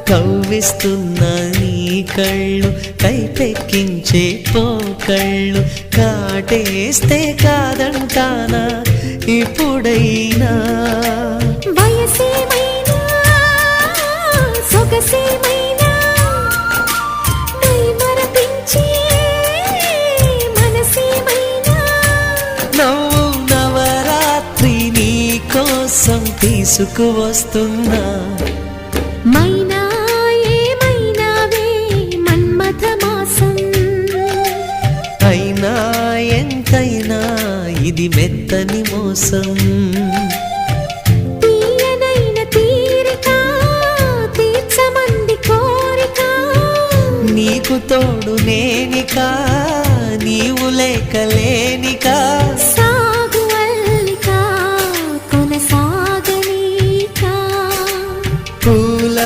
కవ్విస్తున్న నీ కళ్ళు కైపెక్కించే పోకళ్ళు కాటేస్తే కాదంటానా ఇప్పుడైనా వయసేమైనా సొగసేమైనా మరపించే మనసేమైనా నవ్వు నవరాత్రి నీ కోసం తీసుకువస్తున్నా మైనా ఏమైనావే మన్మథ మాసం అయినా ఎంతైనా ఇది మెత్తని మోసం తీయనైన తీరిక తీర్చమంది కోరిక నీకు తోడు నేనికా నీవు లేక లేనికా